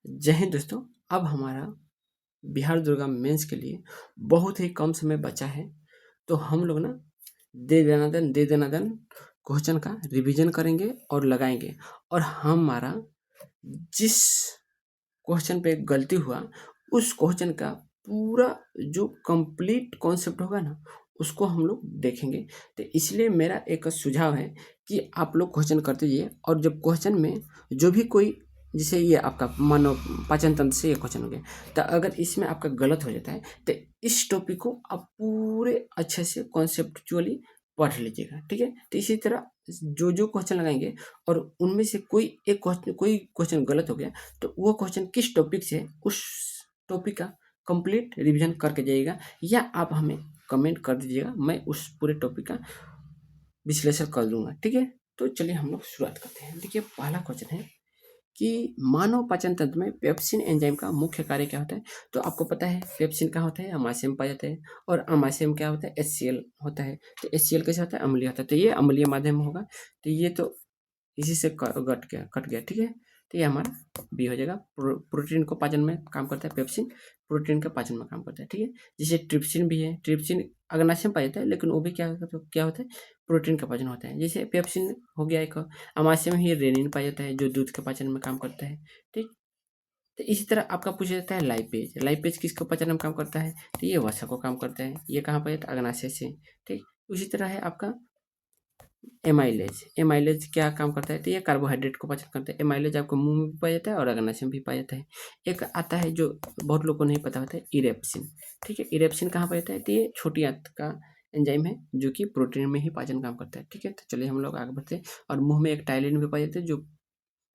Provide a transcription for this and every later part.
जय हिंद दोस्तों। अब हमारा बिहार दुर्गा मेंस के लिए बहुत ही कम समय बचा है, तो हम लोग ना दे दनादन क्वेश्चन का रिवीजन करेंगे और लगाएंगे। और हमारा जिस क्वेश्चन पे गलती हुआ उस क्वेश्चन का पूरा जो कंप्लीट कॉन्सेप्ट होगा ना, उसको हम लोग देखेंगे। तो इसलिए मेरा एक सुझाव है कि आप लोग क्वेश्चन करते जाइए, और जब क्वेश्चन में जो भी कोई, जैसे ये आपका मानव पाचन तंत्र से ये क्वेश्चन हो गया, तो अगर इसमें आपका गलत हो जाता है तो इस टॉपिक को आप पूरे अच्छे से कॉन्सेप्चुअली पढ़ लीजिएगा, ठीक है। तो इसी तरह जो जो क्वेश्चन लगाएंगे और उनमें से कोई क्वेश्चन गलत हो गया, तो वो क्वेश्चन किस टॉपिक से, उस टॉपिक का कंप्लीट रिवीजन करके जाइएगा, या आप हमें कमेंट कर दीजिएगा, मैं उस पूरे टॉपिक का विश्लेषण कर दूंगा, ठीक है। तो चलिए हम लोग शुरुआत करते हैं। देखिए, पहला क्वेश्चन है कि मानव पाचन तंत्र में पेप्सिन एंजाइम का मुख्य कार्य क्या होता है। तो आपको पता है पेप्सिन क्या होता है, अमाशय में पाया जाता है, और अमाशय में क्या होता है, HCl होता है। तो HCl कैसे होता है, अम्लीय होता है, तो ये अम्लीय माध्यम होगा। तो ये तो इसी से कट गया, ठीक है। तो ये हमारा बी हो जाएगा। प्रोटीन को पाचन में काम करता है पेप्सिन, प्रोटीन का पाचन में काम करता है, ठीक है। जैसे ट्रिप्सिन भी है, ट्रिप्सिन अग्नाशय में पाया जाता है, लेकिन वो भी क्या होता है, प्रोटीन का पाचन होता है। जैसे पेप्सिन हो गया एक, अमाशय में ही रेनिन पाया जाता है जो दूध के पाचन में काम करता है, ठीक। तो इसी तरह आपका पूछा जाता है लाइपेज, लाइपेज किसको पाचन में काम करता है, तो ये वसा को काम करता है। ये कहाँ पाया जाता है, अग्नाशय से, ठीक। उसी तरह है आपका एमाइलेज, एमाइलेज क्या काम करता है, तो ये कार्बोहाइड्रेट को पाचन करता है। एमाइलेज आपको मुंह में भी पाया जाता है और अग्नाशय में भी पाया जाता है। एक आता है जो बहुत लोगों को नहीं पता होता है, इरेप्सिन, ठीक है। इरेप्सिन कहाँ पाया जाता है, तो ये छोटी आंत का एंजाइम है जो कि प्रोटीन में ही पाचन काम करता है, ठीक है। तो चलिए हम लोग आगे बढ़ते हैं। और मुंह में एक टाइलिन भी पाया जाता है जो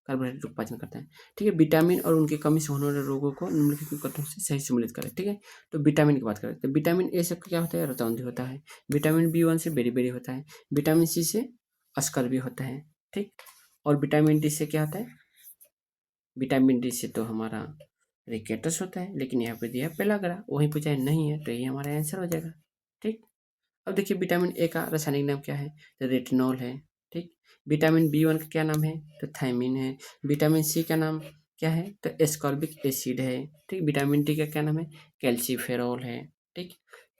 कार्बोहाइड्रेट को पाचन करता है, ठीक है। विटामिन और उनकी कमी से होने वाले रोगों को निम्नलिखित कथनों से सही सम्मिलित करें, ठीक है। तो विटामिन की बात करें तो विटामिन ए से क्या होता है, रतौंधी होता है। विटामिन B1 से बेरी होता है। विटामिन C से अस्कर्बी होता है, ठीक। और विटामिन डी से क्या होता है, विटामिन डी से तो हमारा रिकेटस होता है, लेकिन यहाँ पे दिया है पेलाग्रा, वहीं पूछा है नहीं है, तो ये हमारा आंसर हो जाएगा, ठीक। अब देखिए विटामिन ए का रासायनिक नाम क्या है, तो रेटिनॉल है, ठीक। विटामिन B1 का क्या नाम है, तो थायमिन है। विटामिन सी का नाम क्या है, तो एस्कॉर्बिक एसिड है, ठीक। विटामिन डी का क्या नाम है, कैल्सीफेरॉल है, ठीक।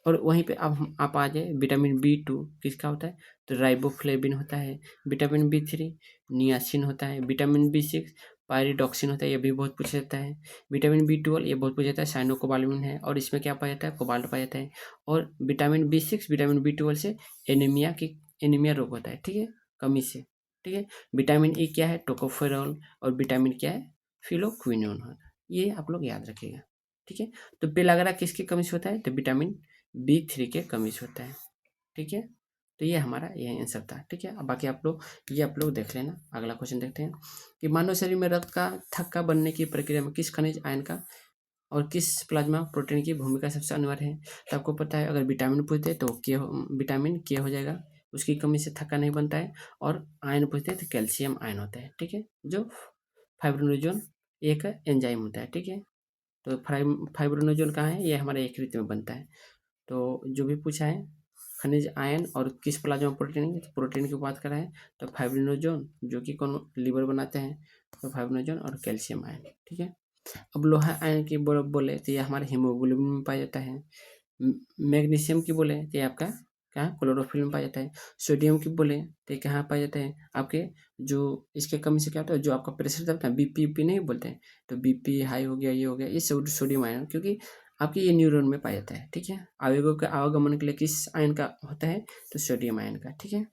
और वहीं पे अब आप आ जाए, विटामिन B2 किसका होता है, तो राइबोफ्लेविन होता है। विटामिन B3 नियासिन होता है। विटामिन B6 पायरिडॉक्सिन होता है, ये भी बहुत पूछा जाता है। विटामिन B12 ये बहुत पूछा जाता है, साइनोकोबालामिन है, और इसमें क्या पाया जाता है, कोबाल्ट पाया जाता है। और विटामिन B6 विटामिन B12 से एनीमिया रोग होता है, ठीक है, कमी से, ठीक है। विटामिन ई क्या है, टोकोफेरॉल, और विटामिन क्या है, फिलोक्विनोन होता है। ये आप लोग याद रखिएगा, ठीक है। तो पेलाग्रा किसकी कमी से होता है, तो विटामिन B3 के कमी से होता है, ठीक है। तो ये हमारा यही आंसर था, ठीक है। अब बाकी आप लोग देख लेना। अगला क्वेश्चन देखते हैं कि मानव शरीर में रक्त का थक्का बनने की प्रक्रिया में किस खनिज आयन का और किस प्लाज्मा प्रोटीन की भूमिका सबसे अनिवार्य है। तो आपको पता है अगर विटामिन पूछते हैं तो विटामिन के हो जाएगा, उसकी कमी से थक्का नहीं बनता है। और आयन पूछते हैं तो कैल्शियम आयन होता है, ठीक है, जो फाइब्रोनोजन एक एंजाइम होता है, ठीक है। तो फाइब्रोनोजन कहाँ है, ये हमारे यकृत में बनता है। तो जो भी पूछा है खनिज आयन और किस प्लाज्मा प्रोटीन, प्रोटीन की बात कर रहे हैं, तो फाइब्रिनोजन जो कि कौन लीवर बनाते हैं, तो फाइब्रिनोजन और कैल्शियम आयन, ठीक है। अब लोहा आयन की बोले तो ये हमारे हीमोग्लोबिन में पाया जाता है। मैग्नीशियम की बोले तो ये आपका कहाँ, क्लोरोफिल में पाया जाता है। सोडियम की बोले तो ये कहाँ पाया जाता है, आपके जो इसके कमी से क्या होता है, जो आपका प्रेशर दबता है, बीपी नहीं बोलते हैं, तो बीपी हाई हो गया, ये हो गया, ये सोडियम आयन, क्योंकि आपके ये न्यूरॉन में पाया जाता है, ठीक है। आवेगों के आवागमन के लिए किस आयन का होता है, तो सोडियम आयन का, ठीक है।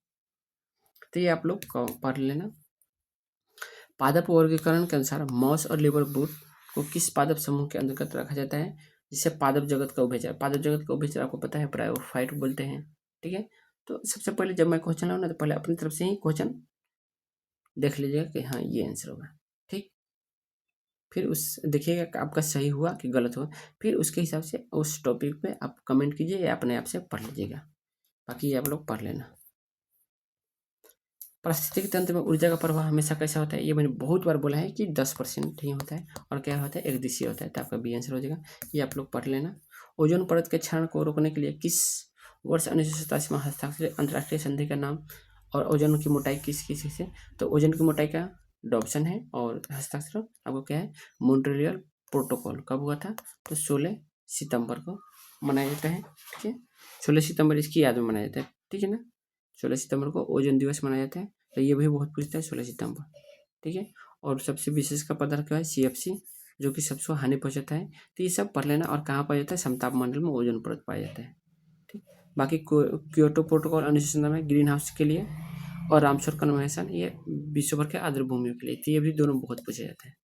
तो ये आप लोग पढ़ लेना। पादप वर्गीकरण के अनुसार मॉस और लिवर बूट को किस पादप समूह के अंतर्गत रखा जाता है, जिसे पादप जगत का उभयचर, पादप जगत का उभयचर आपको पता है ब्रायोफाइट बोलते हैं, ठीक है। तो सबसे पहले जब मैं क्वेश्चन लाऊँ ना, तो पहले अपनी तरफ से ही क्वेश्चन देख लीजिएगा कि हाँ ये आंसर होगा, ठीक। फिर उस देखिएगा कि आपका सही हुआ कि गलत हुआ, फिर उसके हिसाब से उस टॉपिक पे आप कमेंट कीजिए या अपने आप से पढ़ लीजिएगा। बाकी आप लोग पढ़ लेना। पारिस्थितिक तंत्र में ऊर्जा का प्रवाह हमेशा कैसा होता है, ये मैंने बहुत बार बोला है कि 10% ही होता है, और क्या होता है, एक दिशीय होता है। तो आपका बी आंसर हो जाएगा, ये आप लोग पढ़ लेना। ओजोन परत के क्षरण को रोकने के लिए किस वर्ष 1987 में हस्ताक्षरित अंतर्राष्ट्रीय संधि का नाम, और ओजोन की मोटाई किस किस से, तो ओजोन की मोटाई का डॉब्सन है और हस्ताक्षर आपको क्या है, मॉन्ट्रियल प्रोटोकॉल कब हुआ था, तो 16 सितंबर को मनाया जाता है। ठीक है, 16 सितंबर इसकी याद में मनाया जाता है। ठीक है ना, 16 सितंबर को ओजोन दिवस मनाया जाता है, तो ये भी बहुत पूछता है 16 सितंबर। ठीक है, और सबसे विशेष का पदार्थ क्या है, CFC, जो कि सबसे हानि पहुंचाता है। तो ये सब पढ़ लेना। और कहाँ पाया जाता है, समताप मंडल में ओजोन परत पाया जाता है। ठीक, बाकी क्योटो प्रोटोकॉल 1997 में ग्रीन हाउस के लिए, और रामसर कन्वेंशन ये विश्व भर के आर्द्र भूमियों के लिए। तो ये भी दोनों बहुत पूछे जाते हैं।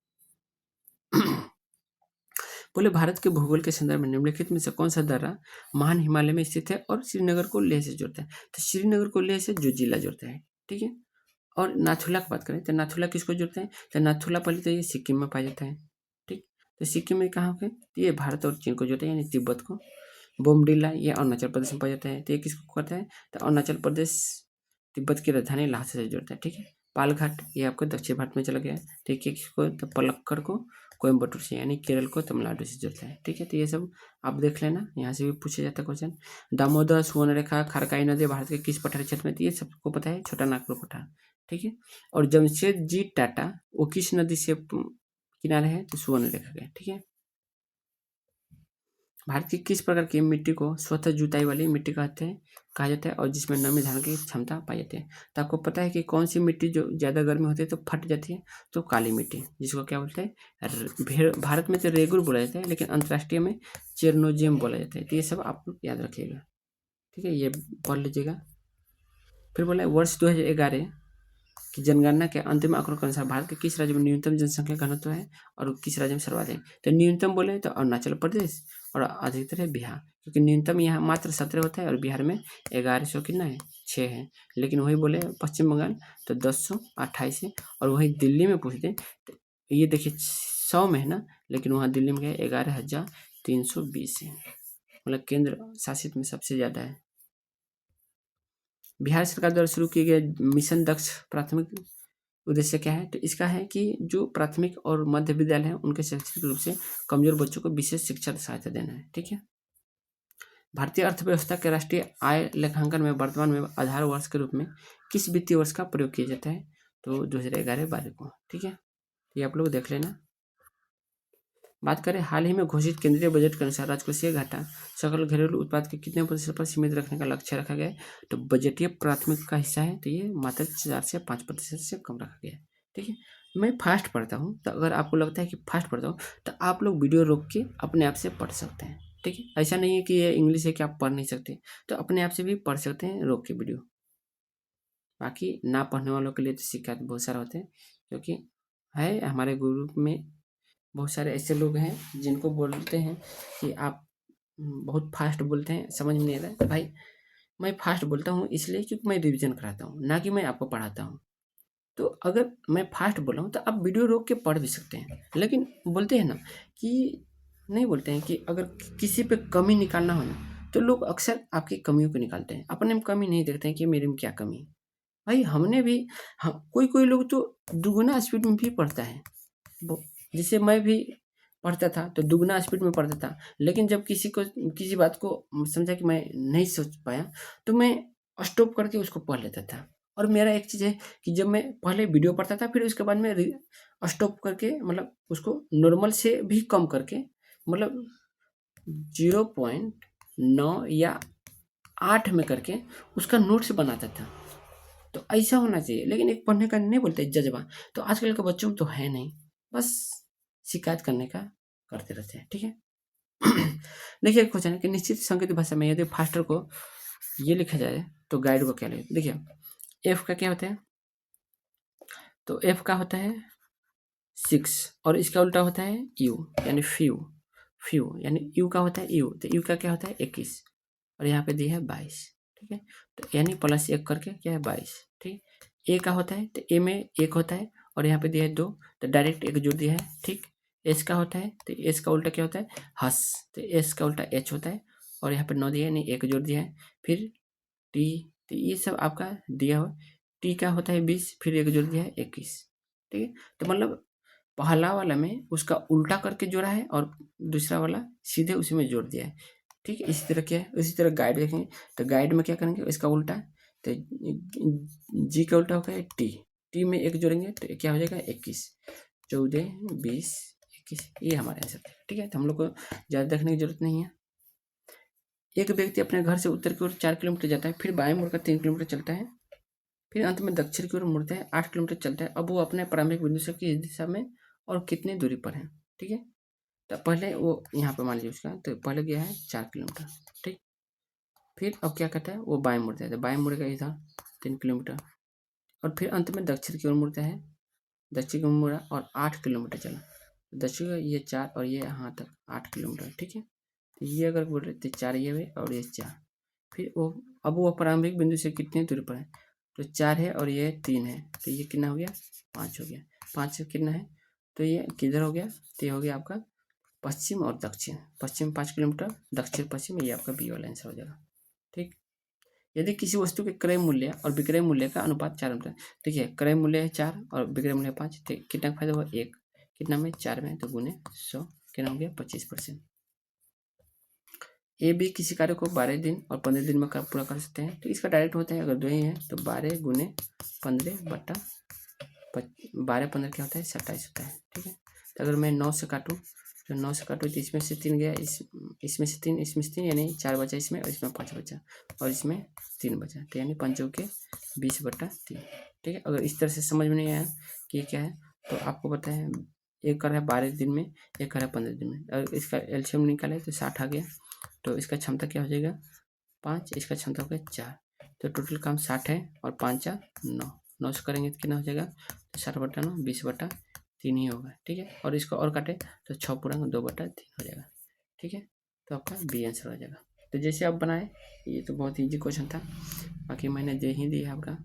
बोले भारत के भूगोल के संदर्भ में निम्नलिखित में से कौन सा दर्रा महान हिमालय में स्थित है और श्रीनगर को लेह से जोड़ता है। तो श्रीनगर को लेह से जो जिला जोड़ता है। ठीक है, और नाथुला की बात करें तो नाथुला किसको जोड़ते हैं, तो नाथुला पहले तो ये सिक्किम में पाया जाता है। ठीक, तो सिक्किम में कहाँ पे, तो ये भारत और चीन को जोड़ता है, यानी तिब्बत को। बोमडिला ये अरुणाचल प्रदेश में पाया जाता है, तो ये किसको कहता है, तो अरुणाचल प्रदेश तिब्बत की राजधानी लहासा से जोड़ता है। ठीक है, पालघाट ये आपको दक्षिण भारत में चला गया है। ठीक है, किसको, तो पलक्कड़ को कोयम्बटूर से, यानी केरल को तमिलनाडु से जोड़ता है। ठीक है, तो ये सब आप देख लेना, यहाँ से भी पूछा जाता है क्वेश्चन। दामोदर, सुवर्णरेखा, खरकाई नदी भारत के किस पठारी क्षेत्र में, तो ये सबको पता है, छोटा नागपुर पठार। ठीक है, और जमशेदजी टाटा वो किस नदी से किनारे है, तो सुवर्णरेखा के। ठीक है, भारत की किस प्रकार की मिट्टी को स्वतः जुताई वाली मिट्टी कहते हैं, कहा जाता है, और जिसमें नमी धारण की क्षमता पाई जाती है। तो आपको पता है कि कौन सी मिट्टी जो ज़्यादा गर्मी होती है तो फट जाती है, तो काली मिट्टी, जिसको क्या बोलते हैं, भारत में तो रेगुर बोला जाता है, लेकिन अंतर्राष्ट्रीय में चेरनोजेम बोला जाता है। तो ये सब आप याद रखिएगा। ठीक है, ये पढ़ लीजिएगा। फिर बोला वर्ष 2011 कि जनगणना के अंतिम आंकड़ों के अनुसार भारत के किस राज्य में न्यूनतम जनसंख्या घनत्व है और किस राज्य में सर्वाधिक। तो न्यूनतम बोले तो अरुणाचल प्रदेश, और अधिकतर है बिहार, क्योंकि न्यूनतम यहाँ मात्र 17 होता है और बिहार में 1100 कितना है, 6 है। लेकिन वही बोले पश्चिम बंगाल तो 1028 है, और वही दिल्ली में पूछते तो ये देखिए 100 में है ना, लेकिन वहाँ दिल्ली में क्या है, 11,320 है, मतलब केंद्र शासित में सबसे ज़्यादा है। बिहार सरकार द्वारा शुरू किए गए मिशन दक्ष प्राथमिक उद्देश्य क्या है, तो इसका है कि जो प्राथमिक और मध्य विद्यालय हैं उनके शैक्षिक रूप से कमजोर बच्चों को विशेष शिक्षा सहायता देना है। ठीक है, भारतीय अर्थव्यवस्था के राष्ट्रीय आय लेखांकन में वर्तमान में आधार वर्ष के रूप में किस वित्तीय वर्ष का प्रयोग किया जाता है, तो 2011-12 को। ठीक है, ये आप लोग देख लेना। बात करें हाल ही में घोषित केंद्रीय बजट के अनुसार राजकोषीय घाटा सकल घरेलू उत्पाद के कितने प्रतिशत पर सीमित रखने का लक्ष्य रखा गया है, तो बजटीय प्राथमिक का हिस्सा है, तो ये मात्र 4 से 5% से कम रखा गया है। ठीक है, मैं फास्ट पढ़ता हूँ, तो अगर आपको लगता है कि फास्ट पढ़ता हूँ तो आप लोग वीडियो रोक के अपने आप से पढ़ सकते हैं। ठीक है, ऐसा नहीं है कि ये इंग्लिश है कि आप पढ़ नहीं सकते, तो अपने आप से भी पढ़ सकते हैं रोक के वीडियो। बाकी ना पढ़ने वालों के लिए तो शिकायत बहुत सारा होते हैं, क्योंकि है हमारे ग्रुप में बहुत सारे ऐसे लोग हैं जिनको बोलते हैं कि आप बहुत फास्ट बोलते हैं, समझ में नहीं आ रहा है। तो भाई मैं फास्ट बोलता हूँ इसलिए क्योंकि मैं रिवीजन कराता हूँ, ना कि मैं आपको पढ़ाता हूँ। तो अगर मैं फास्ट बोल रहा हूँ तो आप वीडियो रोक के पढ़ भी सकते हैं, लेकिन बोलते हैं ना कि नहीं, बोलते हैं कि अगर किसी पे कमी निकालना हो ना, तो लोग अक्सर आपकी कमियों को निकालते हैं, अपने में कमी नहीं देखते हैं कि मेरे में क्या कमी है। भाई हमने भी, कोई कोई लोग तो दुगुना स्पीड में भी पढ़ता है, जिससे मैं भी पढ़ता था तो दुगना स्पीड में पढ़ता था, लेकिन जब किसी बात को समझा कि मैं नहीं सोच पाया तो मैं स्टॉप करके उसको पढ़ लेता था। और मेरा एक चीज़ है कि जब मैं पहले वीडियो पढ़ता था फिर उसके बाद में स्टॉप करके, मतलब उसको नॉर्मल से भी कम करके, मतलब 0.9 या 8 में करके उसका नोट्स बनाता था। तो ऐसा होना चाहिए, लेकिन एक पढ़ने का नहीं बोलते जज्बा, तो आजकल के बच्चों में तो है नहीं, बस शिकायत करने का करते रहते हैं। ठीक है, देखिए क्वेश्चन है कि निश्चित संकेत भाषा में यदि फास्टर को ये लिखा जाए तो गाइड को क्या लिखे। देखिए एफ का क्या होता है, तो एफ का होता है 6, और इसका उल्टा होता है यू, यानी फ्यू। फ्यू यानी यू का होता है यू, तो यू का क्या होता है 21, और यहाँ पे दी है 22। ठीक है, तो यानी +1 करके क्या है 22। ठीक, ए का होता है तो ए में 1 होता है, और यहाँ पे दिया है 2, तो डायरेक्ट 1 जोड़ दिया है। ठीक, एस का होता है तो एस का उल्टा क्या होता है हस, तो एस का उल्टा एच होता है, और यहाँ पे 9 दिया है, यानी 1 जोड़ दिया है। फिर टी, तो ये सब आपका दिया हो। टी का होता है 20, फिर 1 जोड़ दिया है 21। ठीक है, तो मतलब पहला वाला में उसका उल्टा करके जोड़ा है और दूसरा वाला सीधे उसी में जोड़ दिया है। ठीक है, इसी तरह क्या है, इसी तरह गाइड देखेंगे तो गाइड में क्या करेंगे, इसका उल्टा, तो जी का उल्टा होगा टी। टी में 1 जोड़ेंगे तो क्या हो जाएगा 21, 14, 20, 21, ये हमारा आंसर है। ठीक है, तो हम लोग को ज़्यादा देखने की जरूरत नहीं है। एक व्यक्ति अपने घर से उत्तर की ओर 4 किलोमीटर जाता है, फिर बाएं मुड़कर 3 किलोमीटर चलता है, फिर अंत में दक्षिण की ओर मुड़ता है, 8 किलोमीटर चलता है। अब वो अपने प्रारंभिक बिंदु से किस दिशा में और कितनी दूरी पर है। ठीक है, तो पहले वो यहाँ पे मान लीजिए उसका, तो पहले गया है 4 किलोमीटर। ठीक, फिर अब क्या करता है, वो बाएं मुड़ता है, तो बाएं मुड़ेगा इधर 3 किलोमीटर, और फिर अंत में दक्षिण की ओर मुड़ता है, दक्षिण की ओर मुड़ा और 8 किलोमीटर चला। दक्षिण का ये 4 और ये यहाँ तक 8 किलोमीटर। ठीक है, तो ये अगर बोल रहे थे 4 ये हुए और ये 4, फिर वो अब वो प्रारंभिक बिंदु से कितनी दूरी पर है, तो 4 है और ये 3 है, तो ये कितना हो गया 5 हो गया। 5 से कितना है, तो ये किधर हो गया, तो ये हो गया आपका पश्चिम और दक्षिण। पश्चिम 5 किलोमीटर, दक्षिण पश्चिम, ये आपका बी वाला आंसर हो जाएगा। ठीक, यदि किसी वस्तु के क्रय मूल्य और विक्रय मूल्य का अनुपात 4 होता है, देखिए क्रय मूल्य है 4 और विक्रय मूल्य 5, तो कितना फायदा हुआ 1, कितना में 4 में, तो गुने 100, कितना हो गया 25%। ए बी किसी कार्य को 12 दिन और 15 दिन में पूरा कर सकते हैं, तो इसका डायरेक्ट होता है, अगर दो ही है तो 12 गुने 15 बटा 12 15 क्या होता है 27 होता है। ठीक है, तो अगर मैं 9 से काटूँ, तो 9 से काटूँ तो इसमें से 3 गया, इसमें से 3, इसमें से 3, यानी 4 बचा इसमें, और इसमें 5 बचा, और इसमें 3 बचा, तो यानी 5 के 20 बटा 3। ठीक है, अगर इस तरह से समझ में नहीं आया कि ये क्या है, तो आपको पता है एक कर रहा है 12 दिन में, एक कर रहा है 15 दिन में, अगर इसका एलसीएम निकाले तो 60 आ गया, तो इसका क्षमता क्या हो जाएगा 5, इसका क्षमता हो गया 4, तो टोटल काम 60 है, और 5 9, 9 से करेंगे तो कितना हो जाएगा, 60 बटा 9 20 बटा 3 ही होगा। ठीक है, और इसको और काटे तो 6 पूरा 2 बटा 3 हो जाएगा। ठीक है, तो आपका बी आंसर हो जाएगा। तो जैसे आप बनाए, ये तो बहुत ईजी क्वेश्चन था, बाकी मैंने दे ही दिया आपका।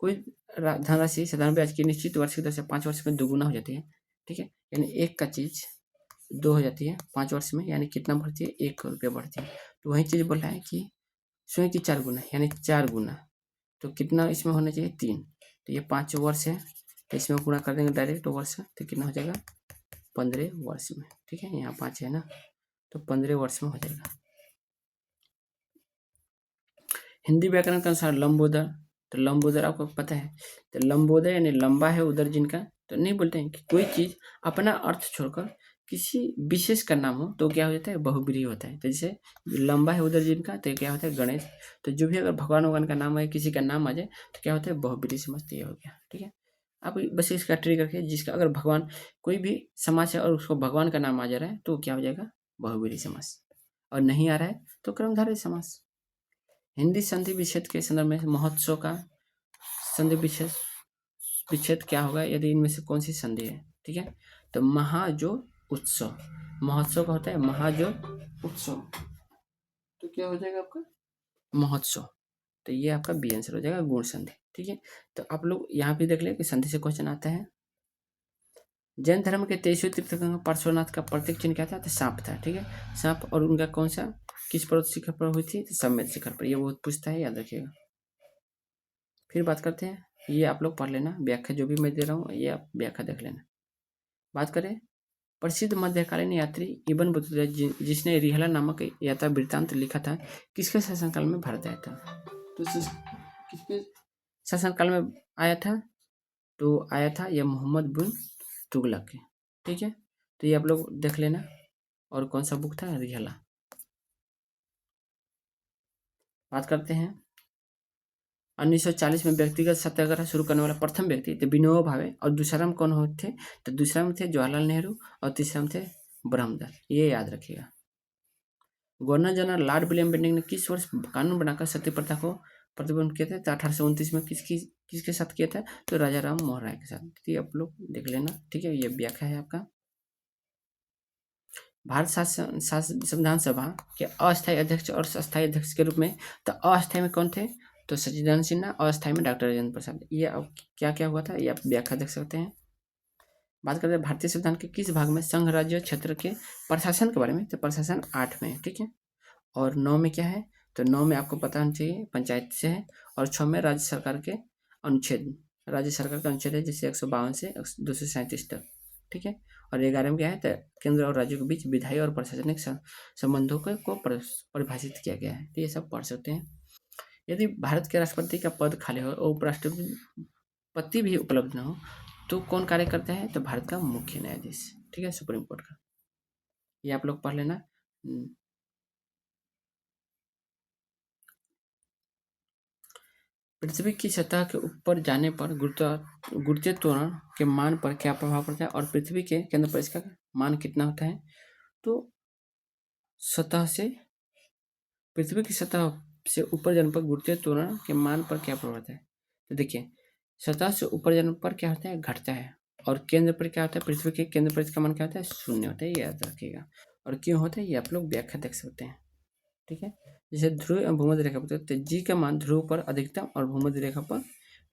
कोई धनराशि साधारण ब्याज की निश्चित वार्षिक दर से 5 वर्ष में दोगुना हो जाती है। ठीक है, यानी एक का चीज 2 हो जाती है 5 वर्ष में, यानी कितना बढ़ती है 1 रुपया बढ़ती है। तो वही चीज़ बोल रहा है कि स्वयं की 4 गुना, यानी 4 गुना, तो कितना इसमें होना चाहिए 3, तो ये 5 वर्ष है, तो इसमें पूरा कर देंगे डायरेक्ट वर्ष, तो कितना हो जाएगा 15 वर्ष में। ठीक है, यहाँ 5 है ना, तो 15 वर्ष में हो जाएगा। हिंदी व्याकरण के अनुसार लंबोदर, तो लंबोदर आपको पता है, तो लंबोदर यानी लंबा है उदर जिनका, तो नहीं बोलते हैं कि कोई चीज़ अपना अर्थ छोड़कर किसी विशेष का नाम हो तो क्या हो जाता है बहुब्रीहि होता है। तो जैसे लंबा है उदर जिनका, तो क्या होता है गणेश, तो जो भी अगर भगवान भगवान का नाम है, किसी का नाम आ जाए, तो क्या होता है बहुब्रीहि समास, ये हो गया। ठीक है, आप बस इसका ट्रिक रखिए, जिसका अगर भगवान कोई भी समास है और उसको भगवान का नाम आ जा रहा है तो क्या हो जाएगा बहुब्रीहि समास, और नहीं आ रहा है तो कर्मधारय समास। हिंदी संधि विच्छेद के संदर्भ में महोत्सव का संधि विच्छेद क्या होगा यदि इनमें से कौन सी संधि है। ठीक है, तो महाजो उत्सव, महोत्सव का होता है महाजो उत्सव, तो क्या हो जाएगा आपका महोत्सव, तो ये आपका बी आंसर हो जाएगा गुण संधि। ठीक है, तो आप लोग यहाँ भी देख ले कि संधि से क्वेश्चन आता है। जैन धर्म के 23वें तीर्थंकर पार्श्वनाथ का प्रतीक चिन्ह क्या था, तो सांप था। ठीक है, सांप, और उनका कौन सा किस पर्वत शिखर पर हुई थी, तो समेत शिखर पर, ये बहुत पूछता है, याद रखिएगा। फिर बात करते हैं, ये आप लोग पढ़ लेना, व्याख्या जो भी मैं दे रहा हूँ ये आप व्याख्या देख लेना। बात करें प्रसिद्ध मध्यकालीन यात्री इब्न बतूता जिसने रिहला नामक यात्रा वृत्तांत लिखा था, किसके शासनकाल में भारत आया था, तो किसके शासनकाल में आया था, तो आया था यह मोहम्मद बिन तुगलक के। ठीक है, तो ये आप लोग देख लेना, और कौन सा बुक था रिहला। बात करते हैं 1940 में व्यक्तिगत सत्याग्रह शुरू करने वाला प्रथम व्यक्ति थे विनोबा भावे, और दूसरा में कौन थे, तो दूसरा में थे जवाहरलाल नेहरू, और तीसरा में थे ब्रह्मदत्त, ये याद रखिएगा। Governor general Lord William Bentinck ने किस वर्ष कानून बनाकर सती प्रथा को प्रतिबंध किया था, तो 1829 में किसके साथ किया था, तो राजा राम मोहन राय के साथ। ठीक है, आप लोग देख लेना। ठीक है, ये व्याख्या है आपका। भारत संविधान सभा के अस्थायी अध्यक्ष और अस्थायी अध्यक्ष के रूप में, तो अस्थायी में कौन थे, तो सच्चिदानंद सिन्हा, अस्थायी में डॉक्टर राजेंद्र प्रसाद। ये अब क्या क्या हुआ था ये आप व्याख्या देख सकते हैं। बात करते हैं भारतीय संविधान के किस भाग में संघ राज्य क्षेत्र के प्रशासन के बारे में, तो प्रशासन 8 में है। ठीक है, और 9 में क्या है, तो 9 में आपको पता होना चाहिए पंचायत से है, और 6 में राज्य सरकार के अनुच्छेद, राज्य सरकार का अनुच्छेद है, जैसे 152 से 237 तक। ठीक है, और 11 में क्या है, तो केंद्र और राज्यों के बीच विधायी और प्रशासनिक संबंधों को परिभाषित किया गया है। तो ये सब पढ़ सकते हैं। यदि भारत के राष्ट्रपति का पद खाली हो और उपराष्ट्रपति पति भी उपलब्ध न हो तो कौन कार्य करता है? तो भारत का मुख्य न्यायाधीश, ठीक है, सुप्रीम कोर्ट का। ये आप लोग पढ़ लेना। पृथ्वी की सतह के ऊपर जाने पर गुरुत्वीय त्वरण के मान पर क्या प्रभाव पड़ता है और पृथ्वी के केंद्र पर इसका मान कितना होता है? तो सतह से पृथ्वी की सतह से ऊपर जाने पर गुरुत्वीय त्वरण के मान पर क्या प्रभाव होता है? तो देखिए, सतह से ऊपर जाने पर क्या होता है? घटता है। और केंद्र पर क्या होता है? पृथ्वी के केंद्र पर इसका मान क्या होता है? शून्य होता है, ये याद रखिएगा। और क्यों होता है ये आप लोग व्याख्या देख सकते हैं, ठीक है। जैसे ध्रुव एवं भूमध्य रेखा पर तो जी का मान ध्रुव पर अधिकतम और भूमध्य रेखा पर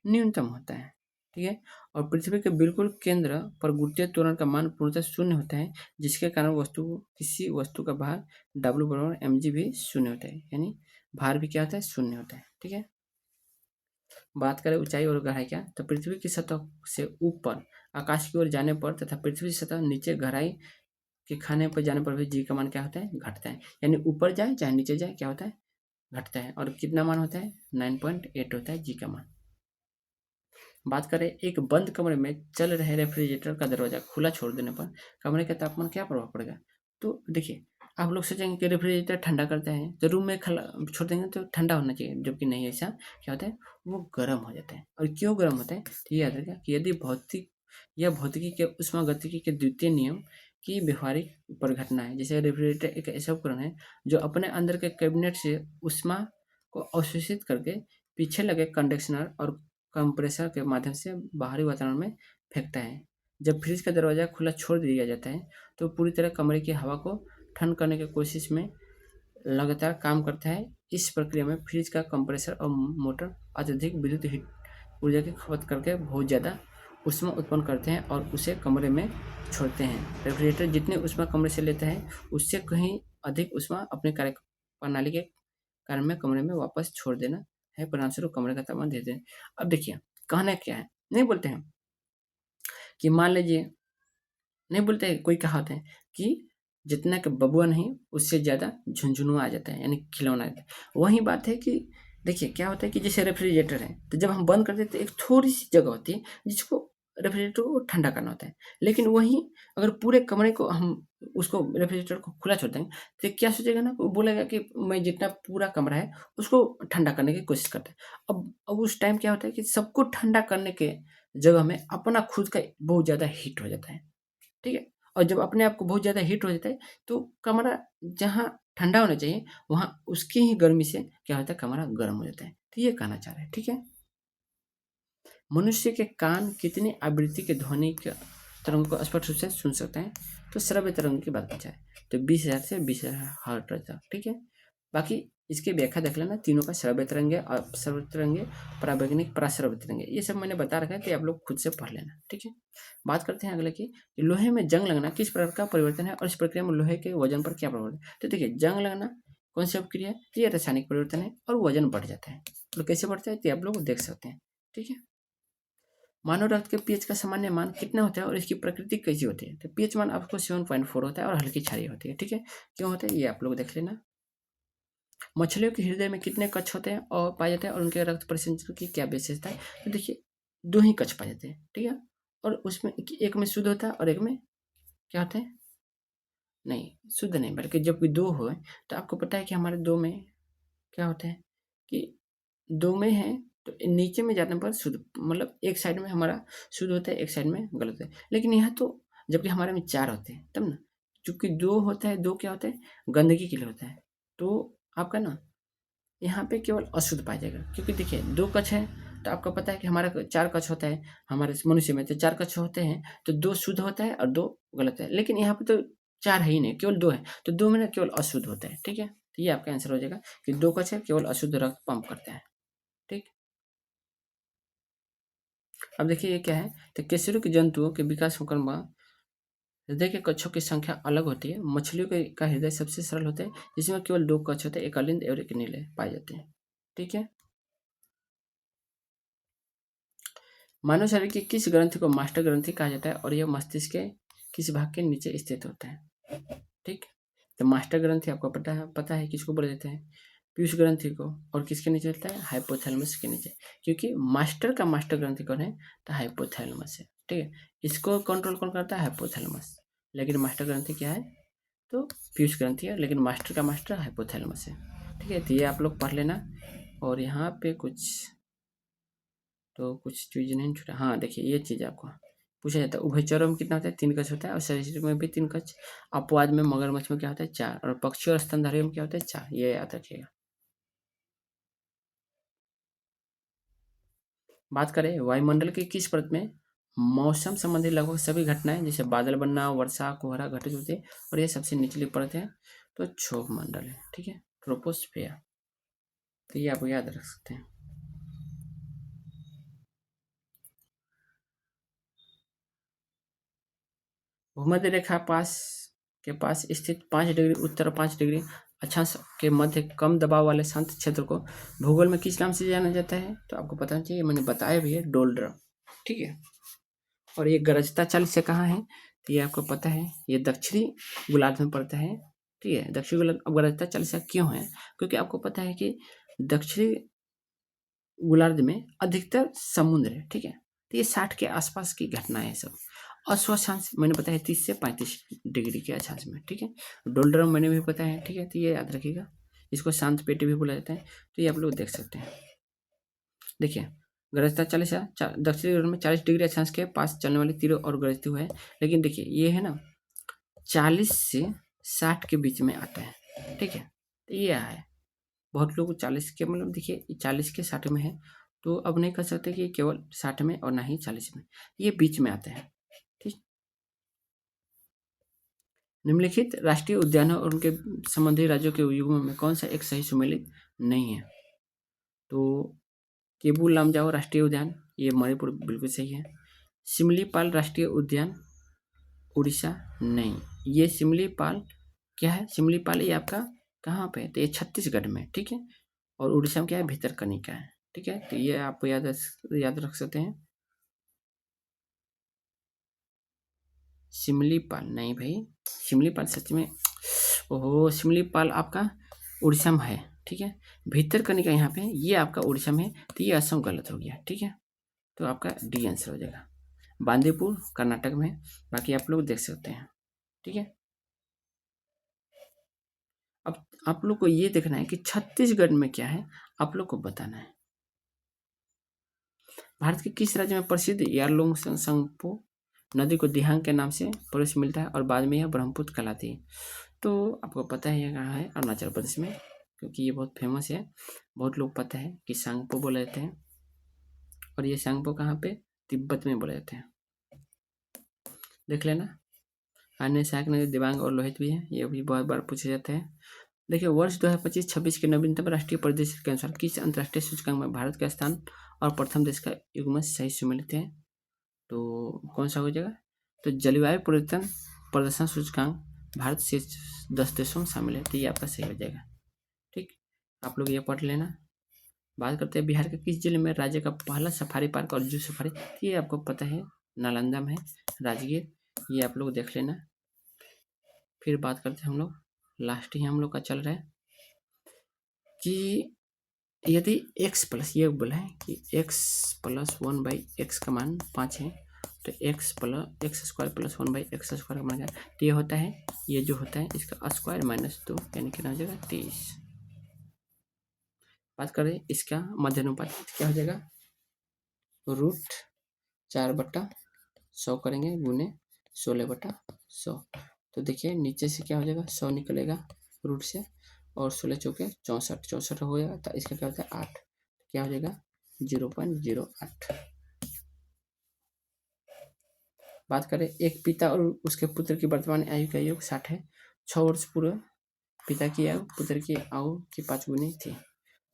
न्यूनतम होता है, ठीक है। और पृथ्वी के बिल्कुल केंद्र पर गुरुत्वीय त्वरण का मान पूर्णतः शून्य होता है, जिसके कारण किसी वस्तु का भार W बराबर mg भी शून्य होता है, यानी भार भी क्या होता है? शून्य होता है, ठीक है। बात करें ऊंचाई और गहराई क्या, तो पृथ्वी की सतह से ऊपर आकाश की ओर जाने पर तथा पृथ्वी की सतह नीचे गहराई के खाने पर जाने पर भी जी का मान क्या होता है? घटता है। यानी ऊपर जाए चाहे नीचे जाए क्या होता है? घटता है। और कितना मान होता है? 9.8 होता है जी का मान। बात करें एक बंद कमरे में चल रहे रेफ्रिजरेटर का दरवाजा खुला छोड़ देने पर कमरे का तापमान क्या प्रभाव पड़ेगा? तो देखिए, आप लोग सोचेंगे कि रेफ्रिजरेटर ठंडा करता है तो रूम में छोड़ देंगे तो ठंडा होना चाहिए, जबकि नहीं, ऐसा क्या होता है? वो गर्म हो जाता है। और क्यों गर्म होता है? तो ये याद रखिएगा कि यदि भौतिकी के उष्मागतिकी के द्वितीय नियम की व्यवहारिक परिघटना है। जैसे रेफ्रिजरेटर एक ऐसा उपकरण है जो अपने अंदर के कैबिनेट से ऊष्मा को अवशोषित करके पीछे लगे कंडक्शनर और कंप्रेसर के माध्यम से बाहरी वातावरण में फेंकता है। जब फ्रिज का दरवाज़ा खुला छोड़ दिया जाता है तो पूरी तरह कमरे की हवा को ठंड करने की कोशिश में लगातार काम करता है। इस प्रक्रिया में फ्रिज का कंप्रेसर और मोटर अत्यधिक विद्युत हीट ऊर्जा की खपत करके बहुत ज़्यादा ऊष्मा उत्पन्न करते हैं और उसे कमरे में छोड़ते हैं। रेफ्रिजरेटर जितनी ऊष्मा कमरे से लेता है उससे कहीं अधिक ऊष्मा अपने कार्य प्रणाली के कारण में कमरे में वापस छोड़ देना है, परिणामस्वरूप कमरे का तापमान धीरे धीरे। अब देखिए, कहना क्या है, नहीं बोलते हैं कि मान लीजिए, नहीं बोलते हैं, कोई कहावत है कि जितना कि बबुआ नहीं उससे ज़्यादा झुनझुनुआ आ जाता है, यानी खिलौना आ जाता है। वही बात है कि देखिए क्या होता है कि जैसे रेफ्रिजरेटर है तो जब हम बंद करते हैं तो एक थोड़ी सी जगह होती है जिसको रेफ्रिजरेटर को ठंडा करना होता है। लेकिन वहीं अगर पूरे कमरे को हम उसको रेफ्रिजरेटर को खुला छोड़ देंगे तो क्या सोचेगा ना, वो बोलेगा कि मैं जितना पूरा कमरा है उसको ठंडा करने की कोशिश करता है। अब उस टाइम क्या होता है कि सबको ठंडा करने के जगह में अपना खुद का बहुत ज़्यादा हीट हो जाता है, ठीक है। और जब अपने आप को बहुत ज़्यादा हीट हो जाता है तो कमरा जहाँ ठंडा होना चाहिए वहाँ उसकी ही गर्मी से क्या होता है? कमरा गर्म हो जाता है। तो ये कहना चाह रहे हैं, ठीक है। मनुष्य के कान कितनी आवृत्ति के ध्वनि के तरंग को स्पष्ट रूप से सुन सकते हैं? तो श्रव्य तरंग की बात पूछा है तो 20,000 से 20,000 हर्ट्ज तक, ठीक है। बाकी इसकी व्याख्या देख लेना, तीनों का श्रव्य तरंग है, अश्रव्य तरंग है, परावैज्ञानिक पराश्रव्य तरंग है। ये सब मैंने बता रखा है तो आप लोग खुद से पढ़ लेना, ठीक है। बात करते हैं अगले की, कि लोहे में जंग लगना किस प्रकार का परिवर्तन है और इस प्रक्रिया में लोहे के वजन पर क्या प्रभाव है? तो देखिए, जंग लगना कौन सी अपक्रिया है? तो ये रासायनिक परिवर्तन है और वजन बढ़ जाता है। तो कैसे बढ़ता है तो आप लोग देख सकते हैं, ठीक है। मानव रक्त के पीएच का सामान्य मान कितना होता है और इसकी प्रकृति कैसी होती है? तो पीएच मान आपको 7.4 होता है और हल्की क्षारीय होती है, ठीक है। क्यों होता है ये आप लोग देख लेना। मछलियों के हृदय में कितने कक्ष होते हैं और पाए जाते हैं और उनके रक्त परिसंचरण की क्या विशेषता है? तो देखिए, 2 ही कक्ष पाए जाते हैं, ठीक है। और उसमें एक में शुद्ध होता है और एक में क्या होता है? नहीं, शुद्ध नहीं, बल्कि जब कोई 2 हो तो आपको पता है कि हमारे 2 में क्या होता है कि 2 में है तो नीचे में जाने पर शुद्ध, मतलब एक साइड में हमारा शुद्ध होता है, एक साइड में गलत है। लेकिन यहाँ तो जबकि हमारे में 4 होते हैं तब ना, चूँकि 2 होता है, 2 क्या होता है? गंदगी के लिए होता है। तो आपका ना यहाँ पे केवल अशुद्ध पाया जाएगा, क्योंकि देखिए 2 कक्ष है तो आपको पता है कि हमारा 4 कक्ष होता है, हमारे मनुष्य में तो 4 कक्ष होते हैं, तो 2 शुद्ध होता है और 2 गलत है। लेकिन यहाँ पे तो 4 है ही नहीं, केवल 2 है, तो 2 में ना केवल अशुद्ध होता है, ठीक है। तो ये आपका आंसर हो जाएगा कि 2 कक्ष है, केवल अशुद्ध रक्त पंप करता है, ठीक। अब देखिए ये क्या है, तो केसरिक जंतुओं के विकास क्रम में हृदय के कक्षों की संख्या अलग होती है। मछलियों का हृदय सबसे सरल होता है जिसमें केवल 2 कक्ष होते हैं, एक अलिंद और एक नीले पाए जाते हैं, ठीक है। मानव शरीर की किस ग्रंथि को मास्टर ग्रंथि कहा जाता है और यह मस्तिष्क के किस भाग के नीचे स्थित होता है? ठीक, तो मास्टर ग्रंथि आपको पता है किसको बोले जाते हैं? पीयूष ग्रंथि को, और किसके नीचे चलता है? हाइपोथैलेमस के नीचे, क्योंकि मास्टर का मास्टर ग्रंथि कौन है? तो हाइपोथैलेमस है, ठीक है। इसको कंट्रोल कौन करता है? हाइपोथैलेमस, लेकिन मास्टर ग्रंथि क्या है? तो पीयूष ग्रंथि है, लेकिन मास्टर का मास्टर हाइपोथैलेमस है, ठीक है। तो ये आप लोग पढ़ लेना। और यहाँ पे कुछ चीज़ नहीं छूटा। हाँ, देखिए ये चीज़ आपको पूछा जाता है, उभयचरों में कितना होता है? 3 कक्ष होता है, और सरीसृप में भी 3 कक्ष, अपवाद में मगरमच्छ में क्या होता है? 4, और पक्षी और स्तनधारियों में क्या होता है? 4। ये याद रखिएगा। बात करें वायुमंडल की किस परत में मौसम संबंधी लगभग सभी घटनाएं जैसे बादल बनना, वर्षा, कोहरा घटित होती है, और ये सबसे निचली परत है? तो क्षोभ मंडल है, ठीक है, ट्रोपोस्फियर। तो ये आपको याद रख सकते हैं। भूमध्य रेखा के पास स्थित 5 डिग्री उत्तर और 5 डिग्री अक्षांश के मध्य कम दबाव वाले शांत क्षेत्र को भूगोल में किस नाम से जाना जाता है? तो आपको पता चाहिए, मैंने बताया भी है, डोल्ड्रम, ठीक है। और ये गरजता चाल से कहाँ है? तो ये आपको पता है, ये दक्षिणी गोलार्ध में पड़ता है, ठीक है। दक्षिणी गोलार्ध। अब गरजता चाल से क्यों है? क्योंकि आपको पता है कि दक्षिणी गोलार्ध में अधिकतर समुद्र है, ठीक है। तो ये 60 के आसपास की घटनाएं हैं सब। अक्षांश मैंने बताया 30 से 35 डिग्री के अक्षांश में, ठीक है। डोल्ड्रम मैंने भी बताया है, ठीक है। तो ये याद रखिएगा, इसको शांत पेटी भी बोला जाता है। तो ये आप लोग देख सकते हैं। देखिए, गरजता 40 दक्षिणी गोलार्ध में 40 डिग्री अक्षांश के पास चलने वाली तीव्र और गरजती हुआ है। लेकिन देखिए ये है ना, 40 से 60 के बीच में आता है, ठीक है। तो ये है, बहुत लोग 40 के, मतलब देखिए 40 के 60 में है, तो अब नहीं कह सकते कि केवल 60 में और ना ही 40 में, ये बीच में आते हैं, ठीक। निम्नलिखित राष्ट्रीय उद्यानों और उनके संबंधी राज्यों के युग्म में कौन सा एक सही सुमेलित नहीं है? तो केबू लामजाओ राष्ट्रीय उद्यान, ये मणिपुर बिल्कुल सही है। सिमलीपाल राष्ट्रीय उद्यान उड़ीसा, नहीं। ये सिमलीपाल क्या है? सिमलीपाल ये आपका कहाँ पे है? तो ये छत्तीसगढ़ में, ठीक है। और उड़ीसा में क्या है? भितरकनिका है, ठीक है। तो ये आप याद रख सकते हैं। सिमलीपाल नहीं भाई, सिमलीपाल सच में, ओहो, सिमलीपाल आपका उड़ीसा में है, ठीक है। भितरकनिका यहाँ पे, ये आपका उड़ीसा में है, तो ये असम गलत हो गया, ठीक है। तो आपका डी आंसर हो जाएगा। बांदीपुर कर्नाटक में है, बाकी आप लोग देख सकते हैं, ठीक है। अब आप लोग को ये देखना है कि छत्तीसगढ़ में क्या है, आप लोग को बताना है। भारत के किस राज्य में प्रसिद्ध यारलुंग संगपो नदी को दिहांग के नाम से प्रवेश मिलता है और बाद में यह ब्रह्मपुत्र कहलाती है? तो आपको पता है ये कहाँ है? अरुणाचल प्रदेश में, क्योंकि ये बहुत फेमस है, बहुत लोग पता है कि सांगपो बोले जाते हैं। और ये सांगपो कहाँ पे? तिब्बत में बोले जाते हैं, देख लेना। अन्य सहायक नदी दिबांग और लोहित भी है, ये भी बहुत बार पूछे जाते हैं। देखिए, वर्ष 2025-26 के नवीनतम राष्ट्रीय परिदृश्य के अनुसार किस अंतर्राष्ट्रीय सूचकांक में भारत का स्थान और प्रथम देश का युग्म सही सुमेलित है? तो कौन सा हो जाएगा? तो जलवायु परिवर्तन प्रदर्शन सूचकांक भारत से 10 देशों में शामिल है, तो ये आपका सही हो जाएगा, ठीक। आप लोग ये पढ़ लेना। बात करते हैं बिहार के किस जिले में राज्य का पहला सफारी पार्क और जू सफारी, ये आपको पता है, नालंदा में है, राजगीर, ये आप लोग देख लेना। फिर बात करते हैं हम लोग, लास्ट ही हम लोग का चल रहा है कि यदि x प्लस, ये बोला है कि x प्लस 1/x का मान 5 है, तो x square plus 1/x square का मान क्या? तो ये होता है, ये जो होता है इसका स्क्वायर माइनस 2, यानी कितना हो जाएगा? 23। बात करें इसका मध्य अनुपात, क्या हो जाएगा? √4/100 करेंगे गुने 16/100। तो देखिए नीचे से क्या हो जाएगा? 100 निकलेगा रूट से, और 16 चौके 64, 64 हो जाएगा, तो इसका क्या होता है? 8, क्या हो जाएगा? 0.08। बात करें एक पिता और उसके पुत्र की वर्तमान आयु का योग 60 है। 6 वर्ष पूर्व पिता की आयु पुत्र की आयु की 5 गुनी थी,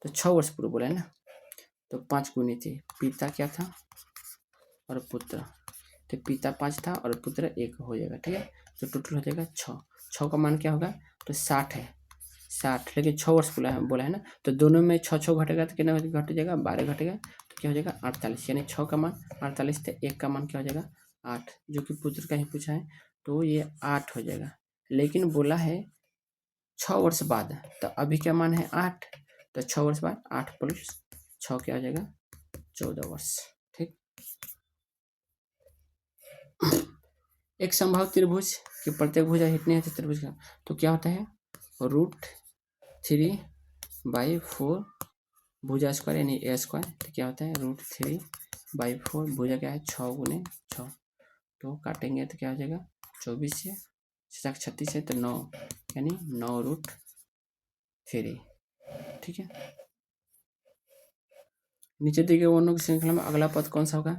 तो 6 वर्ष पूर्व बोला है ना, तो 5 गुनी थी। पिता क्या था और पुत्र, तो पिता 5 था और पुत्र 1 हो जाएगा, ठीक है। तो टोटल हो जाएगा 6। 6 का मान क्या होगा? तो 60 है, 60, लेकिन 6 वर्ष बोला है ना, तो दोनों में 6 घटेगा, तो कितना घट जाएगा? 12 घटेगा, तो क्या हो जाएगा? 48, यानी 6 का मान 48 थे, 1 का मान क्या हो जाएगा? 8, जो कि पुत्र का ही पूछा है, तो ये 8 हो जाएगा। लेकिन बोला है 6 वर्ष बाद, तो अभी क्या मान है? 8, तो 6 वर्ष बाद 8 + 6 क्या हो जाएगा, 14 वर्ष। ठीक, एक समबाहु त्रिभुज की प्रत्येक भुजा कितनी होती है त्रिभुज का, तो क्या होता है, √3/4 भुजा स्क्वायर यानी ए स्क्वायर, तो क्या होता है √3/4 भुजा क्या है 6 × 6, तो काटेंगे तो क्या हो जाएगा 24 से 36 है तो 9 यानी 9√3। ठीक है, नीचे दिए वर्णों की श्रृंखला में अगला पद कौन सा होगा,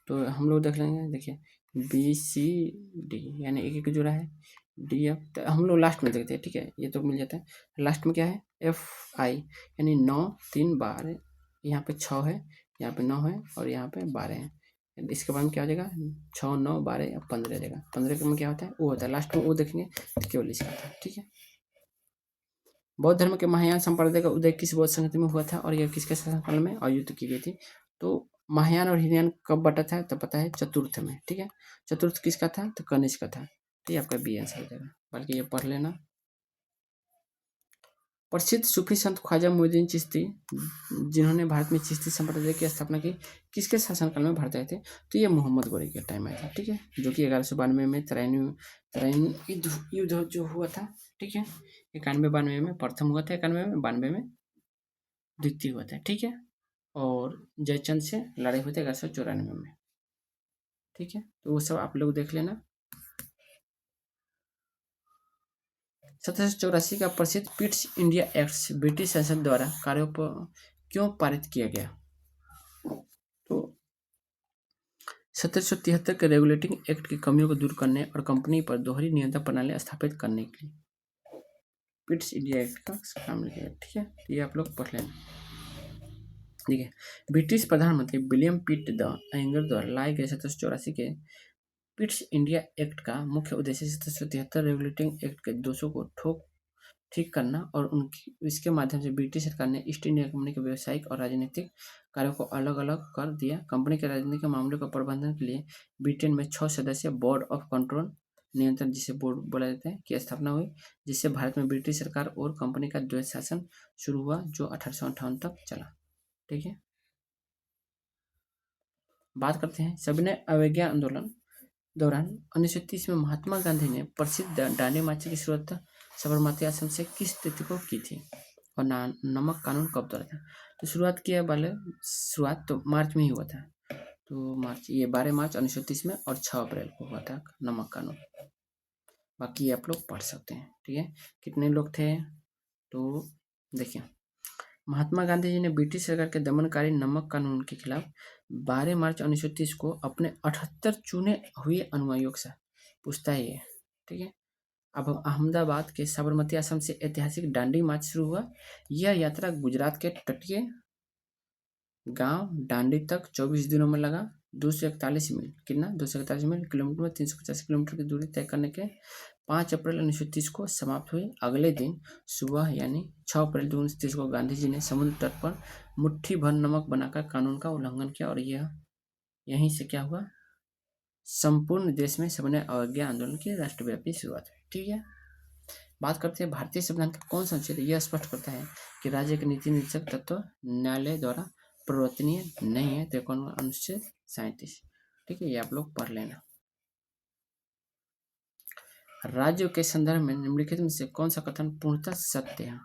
तो हम लोग देख लेंगे। देखिए BCD यानी एक एक जोड़ा है, DF तो हम लोग लास्ट में देखते हैं। ठीक है, ये तो मिल जाता है। लास्ट में क्या है FI यानी 9 3 12, यहाँ पे 6 है, यहाँ पे 9 है और यहाँ पे 12 है। इसके बाद में क्या हो जाएगा 6 9 12 या 15 जाएगा। 15 में क्या होता है वो होता है, लास्ट में वो देखेंगे तो केवल इसका था। ठीक है, बौद्ध धर्म के महायान संप्रदाय का उदय किस बौद्ध संगति में हुआ था और यह किसके शासनकाल में आयोजित की गई थी, तो महायान और हीनयान कब बटा था, तो पता है चतुर्थ में। ठीक है, चतुर्थ किसका था, तो कनिष्क का था। ठीक है, आपका बी आंसर हो जाएगा, बल्कि ये पढ़ लेना। प्रसिद्ध सूफी संत ख्वाजा मोइनुद्दीन चिश्ती जिन्होंने भारत में चिश्ती संप्रदाय की स्थापना की, किसके शासनकाल में भारत आए थे, तो ये मोहम्मद गोरी के टाइम आया था। ठीक है, जो कि 1192 में तराइन युद्ध जो हुआ था। ठीक है, 91-92 में प्रथम हुआ था, 91 में, 92 में द्वितीय हुआ था। ठीक है, और जयचंद से लड़ाई हुई थी 1194 में। ठीक है, तो वो सब आप लोग देख लेना। 1784 का प्रसिद्ध पिट्स इंडिया एक्ट ब्रिटिश संसद द्वारा कार्यों पर क्यों पारित किया गया, तो 1773 के रेगुलेटिंग एक्ट की कमियों को दूर करने और कंपनी पर दोहरी नियंत्रण प्रणाली स्थापित करने के लिए पिट्स इंडिया एक्ट का काम लिया। ठीक है, ये आप लोग पढ़ लेना। ठीक है, ब्रिटिश प्रधानमंत्री विलियम पिट द एंगर द्वारा लाए गए 1784 के पिट्स इंडिया एक्ट का मुख्य उद्देश्य 1773 रेगुलेटिंग एक्ट के दोषों को ठीक करना और उनकी इसके माध्यम से ब्रिटिश सरकार ने ईस्ट इंडिया कंपनी के व्यावसायिक और राजनीतिक कार्यों को अलग अलग कर दिया। कंपनी के राजनीतिक मामलों के प्रबंधन के लिए ब्रिटेन में 6 सदस्यीय बोर्ड ऑफ कंट्रोल नियंत्रण, जिसे बोर्ड बोला जाता है, की स्थापना हुई, जिससे भारत में ब्रिटिश सरकार और कंपनी का द्वैत शासन शुरू हुआ, जो 1858 तक चला। ठीक है, बात करते हैं सविनय अवज्ञा आंदोलन दौरान 1930 में महात्मा गांधी ने प्रसिद्ध दांडी मार्च की शुरुआत साबरमती आश्रम से किस तिथि को की थी, और नमक कानून कब दौरा था, तो शुरुआत तो मार्च में ही हुआ था। तो मार्च, ये 12 मार्च 1930 में और 6 अप्रैल को हुआ था नमक कानून। बाकी आप लोग पढ़ सकते हैं। ठीक है, कितने लोग थे, तो देखिए महात्मा गांधी जी ने ब्रिटिश सरकार के दमनकारी नमक कानून के खिलाफ 12 मार्च 1930 को अपने 78 चुने हुए अनुयायियों के साथ, पूछता है ये। ठीक है, अब अहमदाबाद के साबरमती आश्रम से ऐतिहासिक दांडी मार्च शुरू हुआ। यह यात्रा गुजरात के तटीय गांव दांडी तक 24 दिनों में लगा। 241 मील, कितना 241 मील किलोमीटर में 350 किलोमीटर की दूरी तय करने के 5 अप्रैल 1930 को समाप्त हुई। अगले दिन सुबह यानी 6 अप्रैल 1930 को गांधी जी ने समुद्र तट पर मुट्ठी भर नमक बनाकर कानून का उल्लंघन किया और यहीं से क्या हुआ, संपूर्ण देश में सविनय अवज्ञा आंदोलन की राष्ट्रव्यापी शुरुआत हुई। ठीक है, बात करते हैं भारतीय संविधान का कौन सा अनुच्छेद यह स्पष्ट करता है कि राज्य के नीति निर्देशक तत्व न्यायालय द्वारा परिवर्तनीय नहीं है, तो कौन अनुच्छेद 37। ठीक है, ये आप लोग पढ़ लेना। राज्यों के संदर्भ में निम्नलिखित में से कौन सा कथन पूर्णतः सत्य है,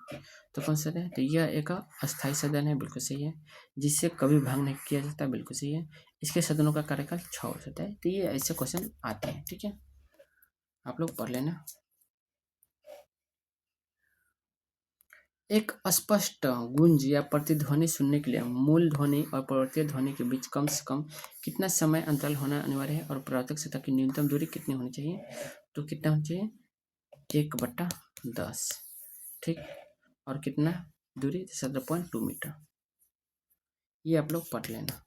तो कौन सा है, तो यह एक अस्थायी सदन है, बिल्कुल सही है। जिससे कभी भंग नहीं किया जाता, बिल्कुल सही है। इसके सदनों का कार्यकाल 6 वर्ष होता है। तो ये ऐसे क्वेश्चन आते हैं। ठीक है, आप लोग पढ़ लेना। एक स्पष्ट गूंज या प्रतिध्वनि सुनने के लिए मूल ध्वनि और परावर्तित ध्वनि के बीच कम से कम कितना समय अंतराल होना अनिवार्य है, और परावर्तक सतह की न्यूनतम दूरी कितनी होनी चाहिए, तो कितना होना चाहिए 1/10। ठीक, और कितना दूरी 17.2 मीटर। ये आप लोग पढ़ लेना।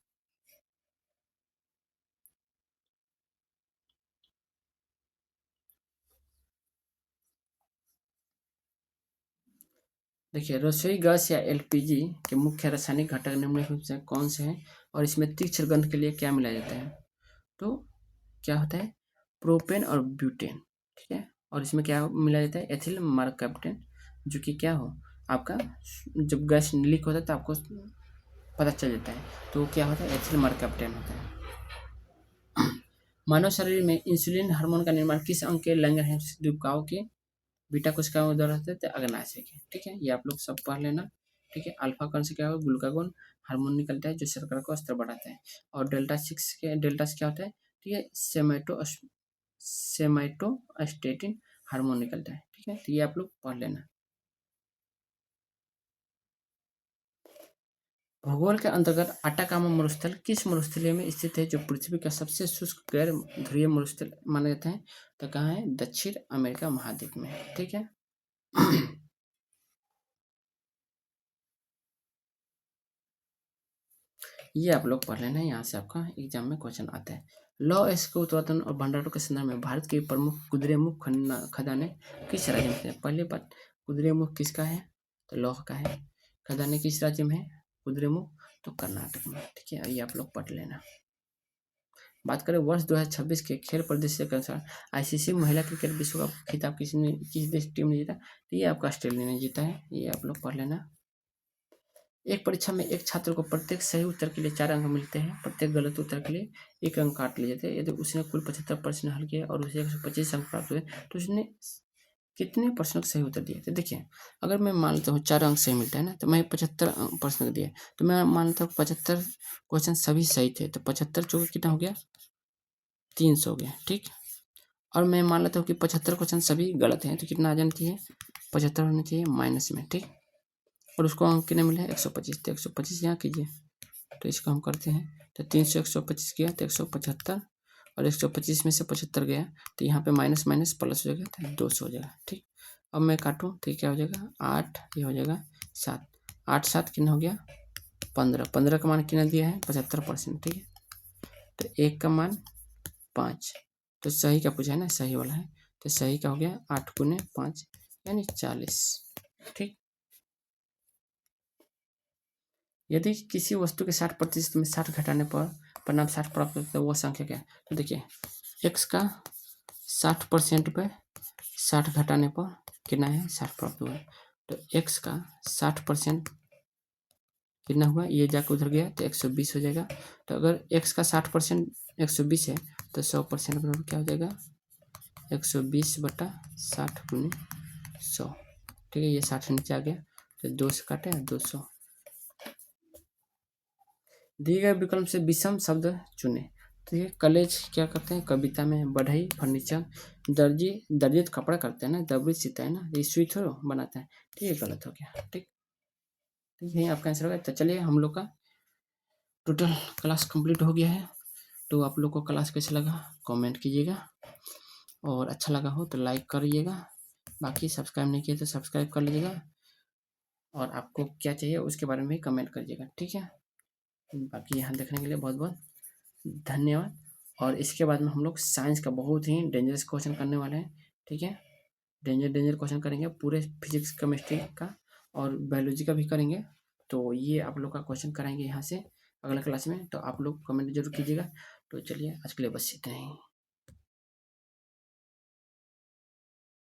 देखिए रसोई गैस या एलपीजी के मुख्य रासायनिक घटक निम्नलिखित से कौन से हैं, और इसमें तीक्ष्ण गंध के लिए क्या मिलाया जाता है, तो क्या होता है प्रोपेन और ब्यूटेन। ठीक है, और इसमें क्या मिलाया जाता है एथिल मरकैप्टेन, जो कि क्या हो आपका जब गैस लीक होता है तो आपको पता चल जाता है, तो क्या होता है, एथिल मार्क का ऑब्टेन होता है। मानव शरीर में इंसुलिन हार्मोन का निर्माण किस अंग के लैंगरहैंस दुबकाओं के बीटा कोशिकाओं द्वारा होता है, तो अग्नाशय के। ठीक है, ये आप लोग सब पढ़ लेना। ठीक है, अल्फा कौन से क्या होगा, ग्लूकागोन हार्मोन निकलता है जो शर्करा को स्तर बढ़ाता है, और डेल्टा सिक्स के डेल्टा से क्या होता है, ठीक है, सेमाइटोस्टेटिन हार्मोन निकलता है। ठीक है, तो ये आप लोग पढ़ लेना। भूगोल के अंतर्गत अटाकामा मरुस्थल किस मरुस्थलीय में स्थित है जो पृथ्वी का सबसे शुष्क गैर ध्रुवीय मरुस्थल माना जाता है, तो कहाँ है, दक्षिण अमेरिका महाद्वीप में है। ठीक है। ये आप लोग पढ़ लेना, यहाँ से आपका एग्जाम में क्वेश्चन आता है। लौह अयस्क के उत्पादन और भंडारण के संदर्भ में भारत के प्रमुख कुद्रेमुख खदानें किस राज्य में है। पहली बात, कुद्रेमुख किसका है, तो लौह का है। खदानें किस राज्य में है, कुद्रेमुख, तो कर्नाटक में। ठीक है, ये आप लोग पढ़ लेना। बात करें वर्ष 2026 के खेल परिदृश्य के अनुसार आईसीसी महिला क्रिकेट विश्व कप खिताब किस देश टीम ने जीता, तो ये आपका ऑस्ट्रेलिया ने जीता है। ये आप लोग पढ़ लेना। एक परीक्षा में एक छात्र को प्रत्येक सही उत्तर के लिए 4 अंक मिलते हैं, प्रत्येक गलत उत्तर के लिए 1 अंक काट लिए जाते हैं। यदि उसने कुल 75 प्रश्न हल किए और उसे 125 अंक प्राप्त हुए, तो उसने कितने प्रश्नों का सही उत्तर दिया। तो देखिए, अगर मैं मान लेता हूँ 4 अंक सही मिलता है ना, तो मैं 75 प्रश्न दिए, तो मैं मान लेता हूँ 75 क्वेश्चन सभी सही थे, तो 75 चौके कितना हो गया, 300 हो गया। ठीक, और मैं मान लेता हूँ कि 75 क्वेश्चन सभी गलत हैं, तो कितना आ जाना चाहिए, 75 होना चाहिए माइनस में। ठीक, और उसको अंक कितने मिले, 125, तो 125 यहाँ कीजिए, तो इसको हम करते हैं, तो 300 125 किया तो 175, और 125 में से 75 गया, तो यहाँ पे माइनस माइनस प्लस हो जाएगा, तो 200 हो जाएगा। ठीक, अब मैं काटूँ तो ये क्या हो जाएगा, 8, ये हो जाएगा 7, 8 7 कितना हो गया, 15, 15 का मान कितना दिया है, 75%। ठीक है, तो 1 का मान 5, तो सही का पूछा है ना, सही वाला है, तो सही का हो गया 8 गुने 5 यानी 40। ठीक, यदि किसी वस्तु के 60% में 60 घटाने पर परिणाम 60 प्राप्त होता है, तो वह संख्या क्या है। तो देखिए, x का 60% पे 60 घटाने पर कितना है, 60 प्राप्त हुआ है, तो x का 60% कितना हुआ, ये जाकर उधर गया तो 120 हो जाएगा। तो अगर x का 60% 120 है, तो 100% बराबर क्या हो जाएगा, 120/60 गुने 100। ठीक है, ये 60 नीचे आ गया, तो 2 से काटे 200। दिए गए विकल्प से विषम शब्द चुने। तो ये कलेज क्या करते हैं, कविता में बढ़ई, फर्नीचर, दर्जी दर्जी तो कपड़ा करते हैं ना, दबरी सीता है ना, ये सुई थोड़ा बनाता है। ठीक है, गलत हो गया। ठीक, तो यही आपका आंसर होगा। तो चलिए, हम लोग का टोटल क्लास कंप्लीट हो गया है। तो आप लोग को क्लास कैसे लगा कमेंट कीजिएगा, और अच्छा लगा हो तो लाइक करिएगा, बाकी सब्सक्राइब नहीं किया तो सब्सक्राइब कर लीजिएगा, और आपको क्या चाहिए उसके बारे में भी कमेंट करिएगा। ठीक है, बाकी यहाँ देखने के लिए बहुत बहुत धन्यवाद। और इसके बाद में हम लोग साइंस का बहुत ही डेंजरस क्वेश्चन करने वाले हैं। ठीक है, डेंजर क्वेश्चन करेंगे, पूरे फिजिक्स केमिस्ट्री का और बायोलॉजी का भी करेंगे। तो ये आप लोग का क्वेश्चन कराएंगे यहाँ से अगला क्लास में, तो आप लोग कमेंट जरूर कीजिएगा। तो चलिए, आज के लिए बस इतना ही।